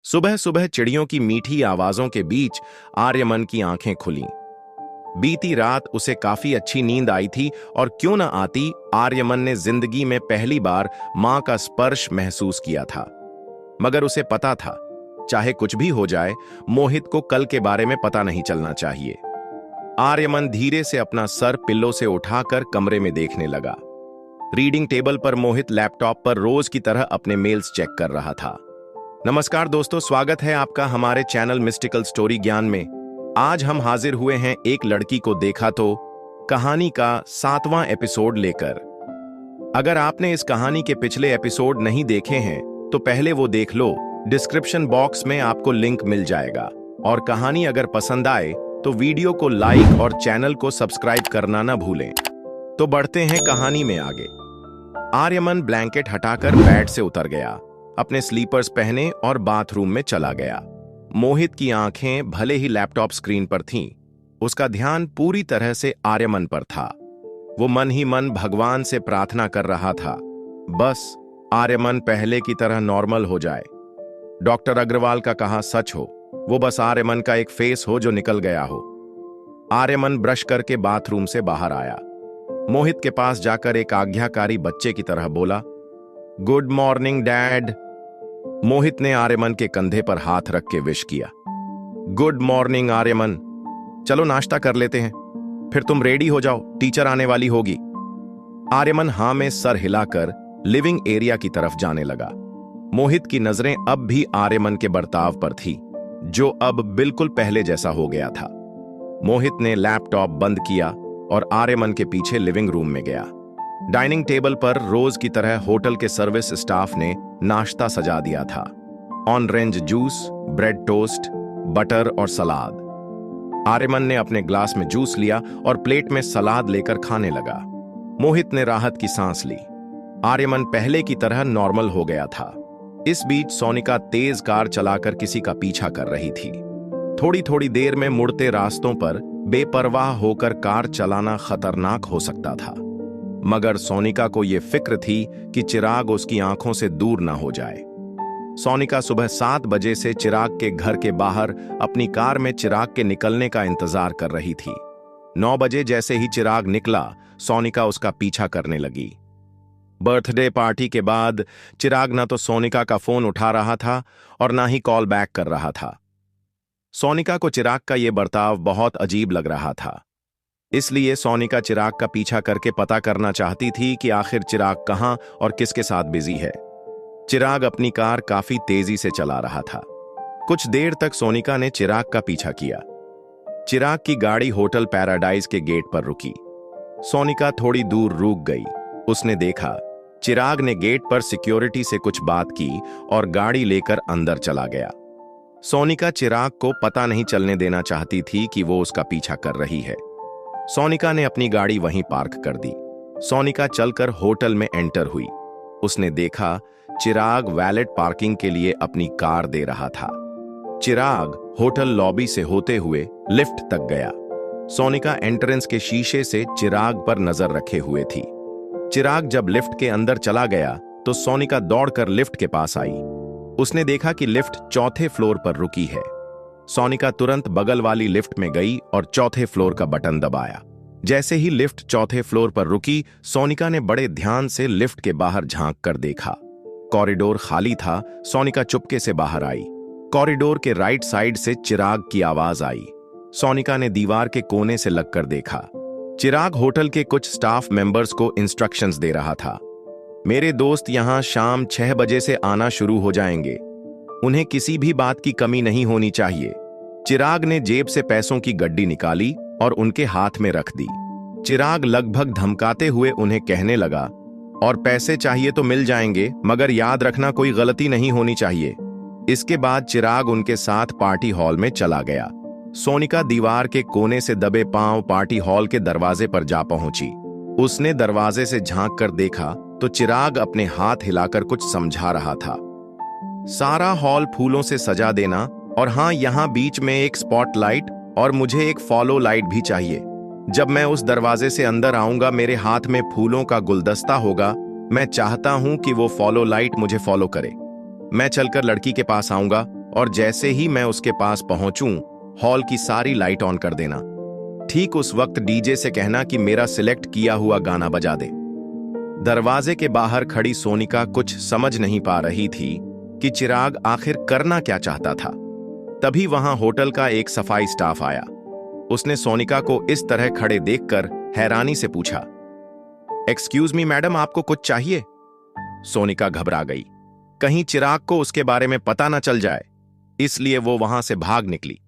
सुबह सुबह चिड़ियों की मीठी आवाजों के बीच आर्यमन की आंखें खुलीं। बीती रात उसे काफी अच्छी नींद आई थी और क्यों न आती, आर्यमन ने जिंदगी में पहली बार मां का स्पर्श महसूस किया था। मगर उसे पता था, चाहे कुछ भी हो जाए, मोहित को कल के बारे में पता नहीं चलना चाहिए। आर्यमन धीरे से अपना सर पिल्लो से उठाकर कमरे में देखने लगा। रीडिंग टेबल पर मोहित लैपटॉप पर रोज की तरह अपने मेल्स चेक कर रहा था। नमस्कार दोस्तों, स्वागत है आपका हमारे चैनल मिस्टिकल स्टोरी ज्ञान में। आज हम हाजिर हुए हैं एक लड़की को देखा तो कहानी का 7वां एपिसोड लेकर। अगर आपने इस कहानी के पिछले एपिसोड नहीं देखे हैं तो पहले वो देख लो, डिस्क्रिप्शन बॉक्स में आपको लिंक मिल जाएगा। और कहानी अगर पसंद आए तो वीडियो को लाइक और चैनल को सब्सक्राइब करना ना भूलें। तो बढ़ते हैं कहानी में आगे। आर्यमन ब्लैंकेट हटाकर बेड से उतर गया, अपने स्लीपर्स पहने और बाथरूम में चला गया। मोहित की आंखें भले ही लैपटॉप स्क्रीन पर थीं, उसका ध्यान पूरी तरह से आर्यमन पर था। वो मन ही मन भगवान से प्रार्थना कर रहा था, बस आर्यमन पहले की तरह नॉर्मल हो जाए। डॉक्टर अग्रवाल का कहा सच हो, वो बस आर्यमन का एक फेस हो जो निकल गया हो। आर्यमन ब्रश करके बाथरूम से बाहर आया। मोहित के पास जाकर एक आज्ञाकारी बच्चे की तरह बोला, गुड मॉर्निंग डैड। मोहित ने आर्यमन के कंधे पर हाथ रख के विश किया। गुड मॉर्निंग आर्यमन, चलो नाश्ता कर लेते हैं, फिर तुम रेडी हो जाओ, टीचर आने वाली होगी। आर्यमन हां में सर हिलाकर लिविंग एरिया की तरफ जाने लगा। मोहित की नजरें अब भी आर्यमन के बर्ताव पर थी, जो अब बिल्कुल पहले जैसा हो गया था। मोहित ने लैपटॉप बंद किया और आर्यमन के पीछे लिविंग रूम में गया। डाइनिंग टेबल पर रोज की तरह होटल के सर्विस स्टाफ ने नाश्ता सजा दिया था। Orange juice, bread toast, butter और सलाद। आर्यमन ने अपने ग्लास में जूस लिया और प्लेट में सलाद लेकर खाने लगा। मोहित ने राहत की सांस ली। आर्यमन पहले की तरह नॉर्मल हो गया था। इस बीच सोनिका तेज कार चलाकर किसी का पीछा कर रही थी। थोड़ी थोड़ी देर में मुड़ते रास्तों पर बेपरवाह होकर कार चलाना खतरनाक हो सकता था, मगर सोनिका को यह फिक्र थी कि चिराग उसकी आंखों से दूर ना हो जाए। सोनिका सुबह 7 बजे से चिराग के घर के बाहर अपनी कार में चिराग के निकलने का इंतजार कर रही थी। 9 बजे जैसे ही चिराग निकला, सोनिका उसका पीछा करने लगी। बर्थडे पार्टी के बाद चिराग ना तो सोनिका का फोन उठा रहा था और ना ही कॉल बैक कर रहा था। सोनिका को चिराग का यह बर्ताव बहुत अजीब लग रहा था, इसलिए सोनिका चिराग का पीछा करके पता करना चाहती थी कि आखिर चिराग कहां और किसके साथ बिजी है। चिराग अपनी कार काफी तेजी से चला रहा था। कुछ देर तक सोनिका ने चिराग का पीछा किया। चिराग की गाड़ी होटल पैराडाइज के गेट पर रुकी। सोनिका थोड़ी दूर रुक गई। उसने देखा चिराग ने गेट पर सिक्योरिटी से कुछ बात की और गाड़ी लेकर अंदर चला गया। सोनिका चिराग को पता नहीं चलने देना चाहती थी कि वो उसका पीछा कर रही है। सोनिका ने अपनी गाड़ी वहीं पार्क कर दी। सोनिका चलकर होटल में एंटर हुई। उसने देखा चिराग वैलेट पार्किंग के लिए अपनी कार दे रहा था। चिराग होटल लॉबी से होते हुए लिफ्ट तक गया। सोनिका एंट्रेंस के शीशे से चिराग पर नजर रखे हुए थी। चिराग जब लिफ्ट के अंदर चला गया तो सोनिका दौड़कर लिफ्ट के पास आई। उसने देखा कि लिफ्ट 4थे फ्लोर पर रुकी है। सोनिका तुरंत बगल वाली लिफ्ट में गई और 4थे फ्लोर का बटन दबाया। जैसे ही लिफ्ट 4थे फ्लोर पर रुकी, सोनिका ने बड़े ध्यान से लिफ्ट के बाहर झांक कर देखा। कॉरिडोर खाली था। सोनिका चुपके से बाहर आई। कॉरिडोर के राइट साइड से चिराग की आवाज आई। सोनिका ने दीवार के कोने से लगकर देखा। चिराग होटल के कुछ स्टाफ मेंबर्स को इंस्ट्रक्शंस दे रहा था। मेरे दोस्त यहां शाम 6 बजे से आना शुरू हो जाएंगे। उन्हें किसी भी बात की कमी नहीं होनी चाहिए। चिराग ने जेब से पैसों की गड्डी निकाली और उनके हाथ में रख दी। चिराग लगभग धमकाते हुए उन्हें कहने लगा, और पैसे चाहिए तो मिल जाएंगे, मगर याद रखना कोई गलती नहीं होनी चाहिए। इसके बाद चिराग उनके साथ पार्टी हॉल में चला गया। सोनिका दीवार के कोने से दबे पांव पार्टी हॉल के दरवाजे पर जा पहुंची। उसने दरवाजे से झांक कर देखा तो चिराग अपने हाथ हिलाकर कुछ समझा रहा था। सारा हॉल फूलों से सजा देना, और हां, यहां बीच में एक स्पॉटलाइट, और मुझे एक फॉलो लाइट भी चाहिए। जब मैं उस दरवाजे से अंदर आऊंगा, मेरे हाथ में फूलों का गुलदस्ता होगा। मैं चाहता हूं कि वो फॉलो लाइट मुझे फॉलो करे। मैं चलकर लड़की के पास आऊंगा और जैसे ही मैं उसके पास पहुंचूं, हॉल की सारी लाइट ऑन कर देना। ठीक उस वक्त डीजे से कहना कि मेरा सिलेक्ट किया हुआ गाना बजा दे। दरवाजे के बाहर खड़ी सोनिका कुछ समझ नहीं पा रही थी कि चिराग आखिर करना क्या चाहता था। तभी वहां होटल का एक सफाई स्टाफ आया। उसने सोनिका को इस तरह खड़े देखकर हैरानी से पूछा, एक्सक्यूज मी मैडम, आपको कुछ चाहिए? सोनिका घबरा गई। कहीं चिराग को उसके बारे में पता न चल जाए, इसलिए वो वहां से भाग निकली।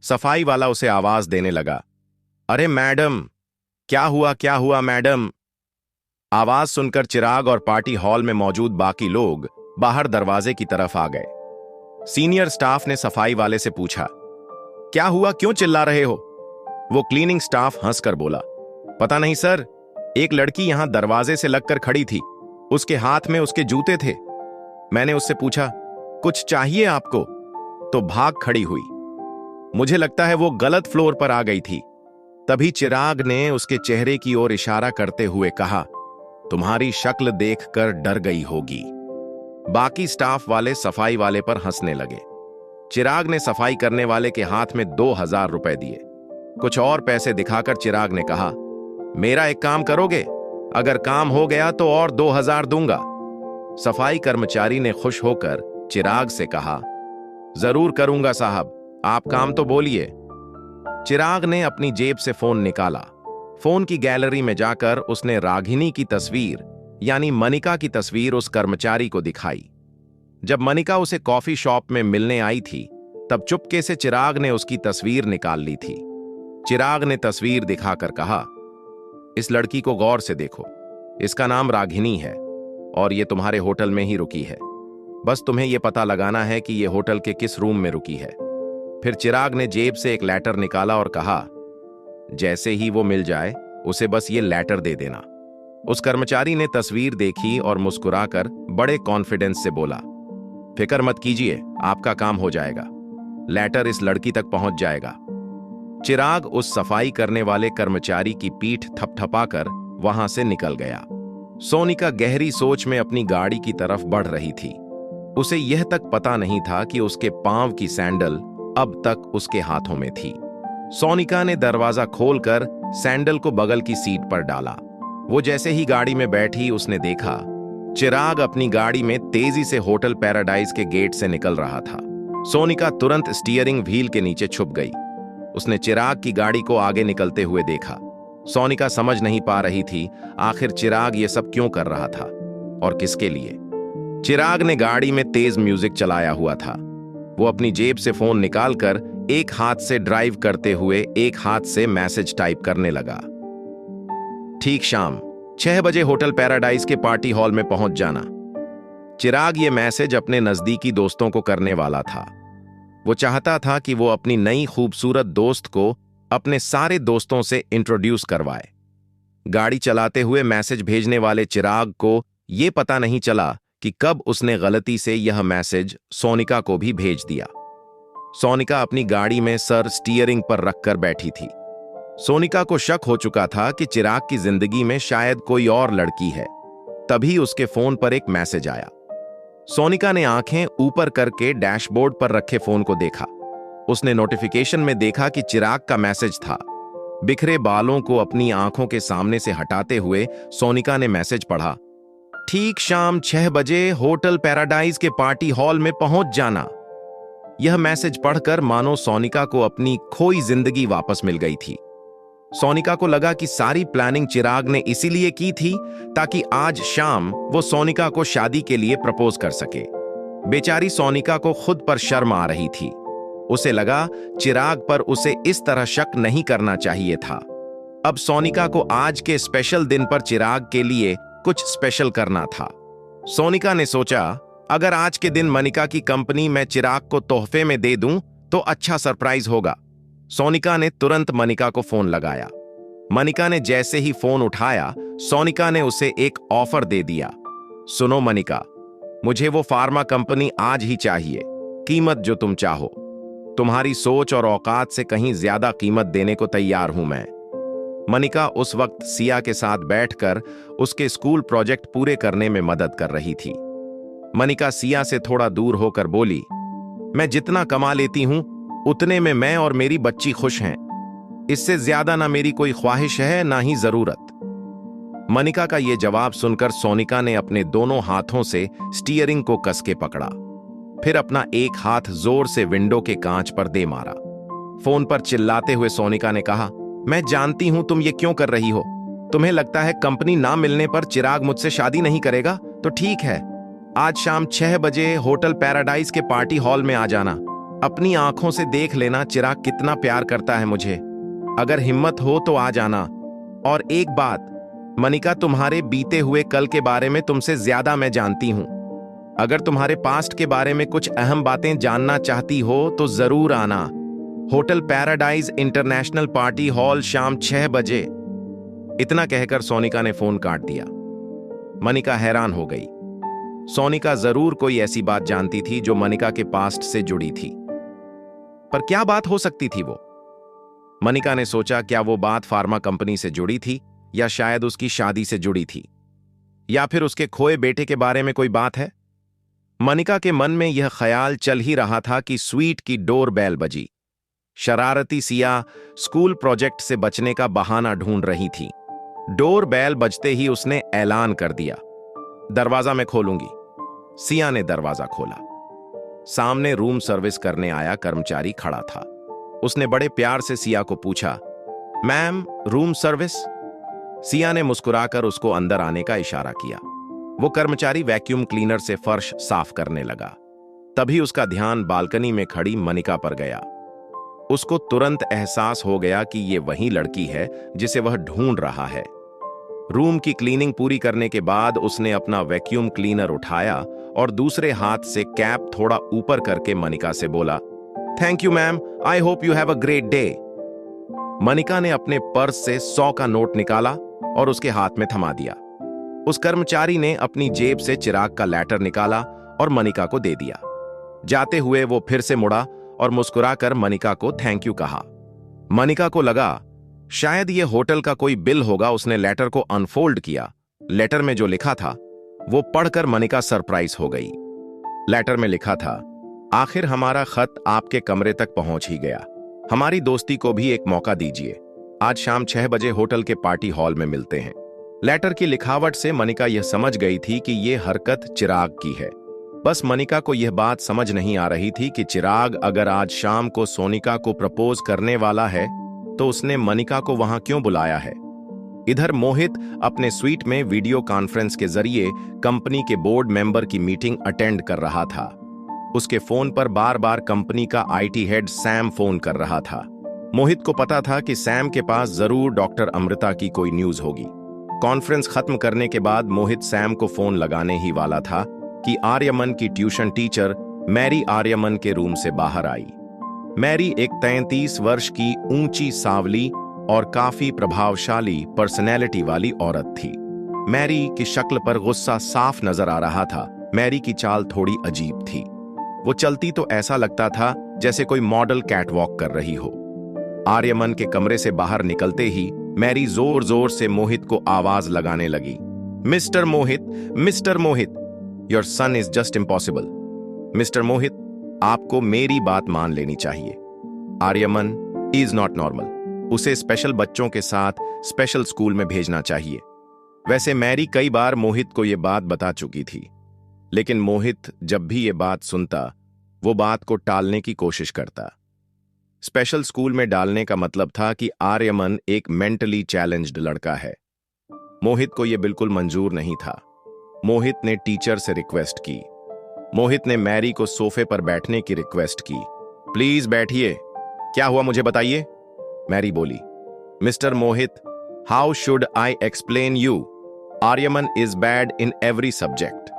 सफाई वाला उसे आवाज देने लगा, अरे मैडम, क्या हुआ मैडम? आवाज सुनकर चिराग और पार्टी हॉल में मौजूद बाकी लोग बाहर दरवाजे की तरफ आ गए। सीनियर स्टाफ ने सफाई वाले से पूछा, क्या हुआ, क्यों चिल्ला रहे हो? वो क्लीनिंग स्टाफ हंसकर बोला, पता नहीं सर, एक लड़की यहां दरवाजे से लगकर खड़ी थी, उसके हाथ में उसके जूते थे। मैंने उससे पूछा, कुछ चाहिए आपको? तो भाग खड़ी हुई। मुझे लगता है वो गलत फ्लोर पर आ गई थी। तभी चिराग ने उसके चेहरे की ओर इशारा करते हुए कहा, तुम्हारी शक्ल देखकर डर गई होगी। बाकी स्टाफ वाले सफाई वाले पर हंसने लगे। चिराग ने सफाई करने वाले के हाथ में 2000 रुपए दिए। कुछ और पैसे दिखाकर चिराग ने कहा, मेरा एक काम करोगे? अगर काम हो गया तो और 2000 दूंगा। सफाई कर्मचारी ने खुश होकर चिराग से कहा, जरूर करूंगा साहब, आप काम तो बोलिए। चिराग ने अपनी जेब से फोन निकाला। फोन की गैलरी में जाकर उसने रागिनी की तस्वीर यानी मनिका की तस्वीर उस कर्मचारी को दिखाई। जब मनिका उसे कॉफी शॉप में मिलने आई थी, तब चुपके से चिराग ने उसकी तस्वीर निकाल ली थी। चिराग ने तस्वीर दिखाकर कहा, इस लड़की को गौर से देखो, इसका नाम रागिनी है और ये तुम्हारे होटल में ही रुकी है। बस तुम्हें यह पता लगाना है कि यह होटल के किस रूम में रुकी है। फिर चिराग ने जेब से एक लेटर निकाला और कहा, जैसे ही वो मिल जाए उसे बस ये लेटर दे देना। उस कर्मचारी ने तस्वीर देखी और मुस्कुराकर बड़े कॉन्फिडेंस से बोला, फिक्र मत कीजिए, आपका काम हो जाएगा, लेटर इस लड़की तक पहुंच जाएगा। चिराग उस सफाई करने वाले कर्मचारी की पीठ थपथपाकर वहां से निकल गया। सोनिका गहरी सोच में अपनी गाड़ी की तरफ बढ़ रही थी। उसे यह तक पता नहीं था कि उसके पांव की सैंडल अब तक उसके हाथों में थी। सोनिका ने दरवाजा खोलकर सैंडल को बगल की सीट पर डाला। वो जैसे ही गाड़ी में बैठी, उसने देखा चिराग अपनी गाड़ी में तेजी से होटल पैराडाइज के गेट से निकल रहा था। सोनिका तुरंत स्टीयरिंग व्हील के नीचे छुप गई। उसने चिराग की गाड़ी को आगे निकलते हुए देखा। सोनिका समझ नहीं पा रही थी आखिर चिराग ये सब क्यों कर रहा था और किसके लिए। चिराग ने गाड़ी में तेज म्यूजिक चलाया हुआ था। वो अपनी जेब से फोन निकालकर एक हाथ से ड्राइव करते हुए एक हाथ से मैसेज टाइप करने लगा, ठीक शाम 6 बजे होटल पैराडाइज के पार्टी हॉल में पहुंच जाना। चिराग ये मैसेज अपने नजदीकी दोस्तों को करने वाला था। वो चाहता था कि वो अपनी नई खूबसूरत दोस्त को अपने सारे दोस्तों से इंट्रोड्यूस करवाए। गाड़ी चलाते हुए मैसेज भेजने वाले चिराग को ये पता नहीं चला कि कब उसने गलती से यह मैसेज सोनिका को भी भेज दिया। सोनिका अपनी गाड़ी में सर स्टीयरिंग पर रखकर बैठी थी। सोनिका को शक हो चुका था कि चिराग की जिंदगी में शायद कोई और लड़की है। तभी उसके फोन पर एक मैसेज आया। सोनिका ने आंखें ऊपर करके डैशबोर्ड पर रखे फोन को देखा। उसने नोटिफिकेशन में देखा कि चिराग का मैसेज था। बिखरे बालों को अपनी आंखों के सामने से हटाते हुए सोनिका ने मैसेज पढ़ा, ठीक शाम 6 बजे होटल पैराडाइज के पार्टी हॉल में पहुंच जाना। यह मैसेज पढ़कर मानो सोनिका को अपनी खोई जिंदगी वापस मिल गई थी। सोनिका को लगा कि सारी प्लानिंग चिराग ने इसीलिए की थी ताकि आज शाम वो सोनिका को शादी के लिए प्रपोज कर सके। बेचारी सोनिका को खुद पर शर्म आ रही थी। उसे लगा चिराग पर उसे इस तरह शक नहीं करना चाहिए था। अब सोनिका को आज के स्पेशल दिन पर चिराग के लिए कुछ स्पेशल करना था। सोनिका ने सोचा, अगर आज के दिन मनिका की कंपनी मैं चिराग को तोहफे में दे दूं तो अच्छा सरप्राइज होगा। सोनिका ने तुरंत मनिका को फोन लगाया। मनिका ने जैसे ही फोन उठाया, सोनिका ने उसे एक ऑफर दे दिया, सुनो मनिका, मुझे वो फार्मा कंपनी आज ही चाहिए, कीमत जो तुम चाहो। तुम्हारी सोच और औकात से कहीं ज्यादा कीमत देने को तैयार हूं मैं। मनिका उस वक्त सिया के साथ बैठकर उसके स्कूल प्रोजेक्ट पूरे करने में मदद कर रही थी। मनिका सिया से थोड़ा दूर होकर बोली, मैं जितना कमा लेती हूं उतने में मैं और मेरी बच्ची खुश हैं। इससे ज्यादा ना मेरी कोई ख्वाहिश है ना ही जरूरत। मनिका का यह जवाब सुनकर सोनिका ने अपने दोनों हाथों से स्टीयरिंग को कस के पकड़ा, फिर अपना एक हाथ जोर से विंडो के कांच पर दे मारा। फोन पर चिल्लाते हुए सोनिका ने कहा, मैं जानती हूं तुम ये क्यों कर रही हो। तुम्हें लगता है कंपनी ना मिलने पर चिराग मुझसे शादी नहीं करेगा? तो ठीक है, आज शाम 6 बजे होटल पैराडाइज के पार्टी हॉल में आ जाना। अपनी आंखों से देख लेना चिराग कितना प्यार करता है मुझे। अगर हिम्मत हो तो आ जाना। और एक बात, मनिका, तुम्हारे बीते हुए कल के बारे में तुमसे ज्यादा मैं जानती हूं। अगर तुम्हारे पास्ट के बारे में कुछ अहम बातें जानना चाहती हो तो जरूर आना। Hotel paradise international party hall शाम 6 बजे। इतना कहकर सोनिका ने फोन काट दिया। मनिका हैरान हो गई। सोनिका जरूर कोई ऐसी बात जानती थी जो मनिका के पास्ट से जुड़ी थी, पर क्या बात हो सकती थी वो? मनिका ने सोचा, क्या वो बात फार्मा कंपनी से जुड़ी थी, या शायद उसकी शादी से जुड़ी थी, या फिर उसके खोए बेटे के बारे में कोई बात है। मनिका के मन में यह ख्याल चल ही रहा था कि स्वीट की डोर बेल बजी। शरारती सिया स्कूल प्रोजेक्ट से बचने का बहाना ढूंढ रही थी। डोर बेल बजते ही उसने ऐलान कर दिया, दरवाजा मैं खोलूंगी। सिया ने दरवाजा खोला। सामने रूम सर्विस करने आया कर्मचारी खड़ा था। उसने बड़े प्यार से सिया को पूछा, मैम, रूम सर्विस? सिया ने मुस्कुराकर उसको अंदर आने का इशारा किया। वो कर्मचारी वैक्यूम क्लीनर से फर्श साफ करने लगा। तभी उसका ध्यान बालकनी में खड़ी मनिका पर गया। उसको तुरंत एहसास हो गया कि ये वही लड़की है जिसे वह ढूंढ रहा है। रूम की क्लीनिंग पूरी करने के बाद उसने अपना वैक्यूम क्लीनर उठाया और दूसरे हाथ से कैप थोड़ा ऊपर करके मनिका से बोला, thank you ma'am, I hope you have a great day. Manika ने अपने पर्स से 100 का नोट निकाला और उसके हाथ में थमा दिया। उस कर्मचारी ने अपनी जेब से चिराग का लेटर निकाला और मनिका को दे दिया। जाते हुए वो फिर से मुड़ा और मुस्कुराकर मनिका को थैंक यू कहा। मनिका को लगा शायद ये होटल का कोई बिल होगा। उसने लेटर को अनफोल्ड किया। लेटर में जो लिखा था वो पढ़कर मनिका सरप्राइज हो गई। लेटर में लिखा था, आखिर हमारा खत आपके कमरे तक पहुंच ही गया। हमारी दोस्ती को भी एक मौका दीजिए। आज शाम 6 बजे होटल के पार्टी हॉल में मिलते हैं। लेटर की लिखावट से मनिका यह समझ गई थी कि यह हरकत चिराग की है। बस मनिका को यह बात समझ नहीं आ रही थी कि चिराग अगर आज शाम को सोनिका को प्रपोज करने वाला है तो उसने मनिका को वहां क्यों बुलाया है। इधर मोहित अपने स्वीट में वीडियो कॉन्फ्रेंस के जरिए कंपनी के बोर्ड मेंबर की मीटिंग अटेंड कर रहा था। उसके फोन पर बार बार कंपनी का आईटी हेड सैम फोन कर रहा था। मोहित को पता था कि सैम के पास जरूर डॉक्टर अमृता की कोई न्यूज होगी। कॉन्फ्रेंस खत्म करने के बाद मोहित सैम को फोन लगाने ही वाला था कि आर्यमन की ट्यूशन टीचर मैरी आर्यमन के रूम से बाहर आई। मैरी एक 33 वर्ष की ऊंची, सांवली और काफी प्रभावशाली पर्सनैलिटी वाली औरत थी। मैरी की शक्ल पर गुस्सा साफ नजर आ रहा था। मैरी की चाल थोड़ी अजीब थी। वो चलती तो ऐसा लगता था जैसे कोई मॉडल कैटवॉक कर रही हो। आर्यमन के कमरे से बाहर निकलते ही मैरी जोर जोर से मोहित को आवाज लगाने लगी, mister Mohit, mister Mohit, your son is just impossible. Mister Mohit, आपको मेरी बात मान लेनी चाहिए। Aryaman is not normal. उसे स्पेशल बच्चों के साथ स्पेशल स्कूल में भेजना चाहिए। वैसे मैरी कई बार मोहित को यह बात बता चुकी थी, लेकिन मोहित जब भी ये बात सुनता वो बात को टालने की कोशिश करता। स्पेशल स्कूल में डालने का मतलब था कि आर्यमन एक मेंटली चैलेंज्ड लड़का है। मोहित को यह बिल्कुल मंजूर नहीं था। मोहित ने टीचर से रिक्वेस्ट की। मोहित ने मैरी को सोफे पर बैठने की रिक्वेस्ट की। प्लीज बैठिए, क्या हुआ मुझे बताइए। मैरी बोली, mister Mohit, how should I explain you? Aryaman is bad in every subject.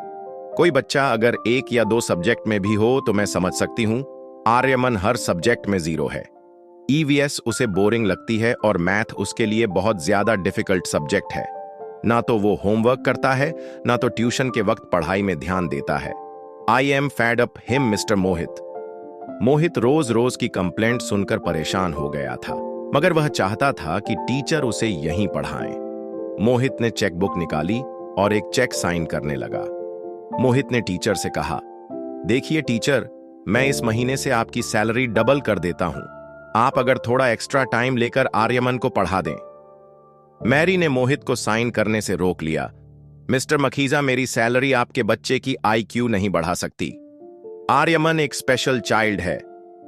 कोई बच्चा अगर 1 या 2 सब्जेक्ट में भी हो तो मैं समझ सकती हूं। आर्यमन हर सब्जेक्ट में 0 है। ईवीएस उसे बोरिंग लगती है और मैथ उसके लिए बहुत ज्यादा डिफिकल्ट सब्जेक्ट है। ना तो वो होमवर्क करता है, ना तो ट्यूशन के वक्त पढ़ाई में ध्यान देता है। I am fed up him mister Mohit. Mohit रोज रोज की कंप्लेंट सुनकर परेशान हो गया था, मगर वह चाहता था कि टीचर उसे यहीं पढ़ाएं। मोहित ने चेकबुक निकाली और एक चेक साइन करने लगा। मोहित ने टीचर से कहा, देखिए टीचर, मैं इस महीने से आपकी सैलरी डबल कर देता हूं। आप अगर थोड़ा एक्स्ट्रा टाइम लेकर आर्यमन को पढ़ा दें। मैरी ने मोहित को साइन करने से रोक लिया। मिस्टर मखीजा, मेरी सैलरी आपके बच्चे की IQ नहीं बढ़ा सकती। आर्यमन एक स्पेशल चाइल्ड है।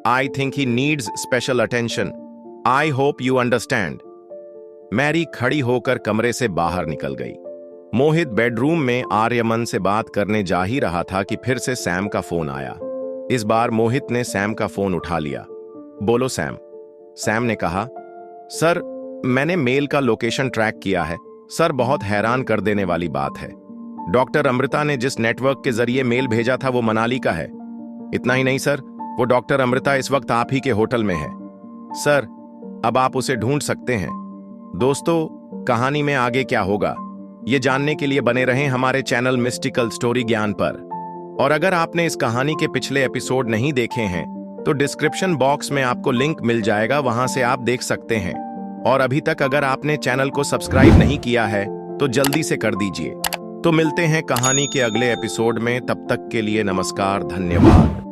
I think he needs special attention. I hope you understand. Mary खड़ी होकर कमरे से बाहर निकल गई। मोहित बेडरूम में आर्यमन से बात करने जा ही रहा था कि फिर से सैम का फोन आया। इस बार मोहित ने सैम का फोन उठा लिया। बोलो सैम। सैम ने कहा, सर मैंने मेल का लोकेशन ट्रैक किया है। सर बहुत हैरान कर देने वाली बात है। डॉक्टर अमृता ने जिस नेटवर्क के जरिए मेल भेजा था वो मनाली का है। इतना ही नहीं सर, वो डॉक्टर अमृता इस वक्त आप ही के होटल में है। सर अब आप उसे ढूंढ सकते हैं। दोस्तों, कहानी में आगे क्या होगा ये जानने के लिए बने रहें हमारे चैनल मिस्टिकल स्टोरी ज्ञान पर। और अगर आपने इस कहानी के पिछले एपिसोड नहीं देखे हैं तो डिस्क्रिप्शन बॉक्स में आपको लिंक मिल जाएगा, वहां से आप देख सकते हैं। और अभी तक अगर आपने चैनल को सब्सक्राइब नहीं किया है तो जल्दी से कर दीजिए। तो मिलते हैं कहानी के अगले एपिसोड में, तब तक के लिए नमस्कार, धन्यवाद।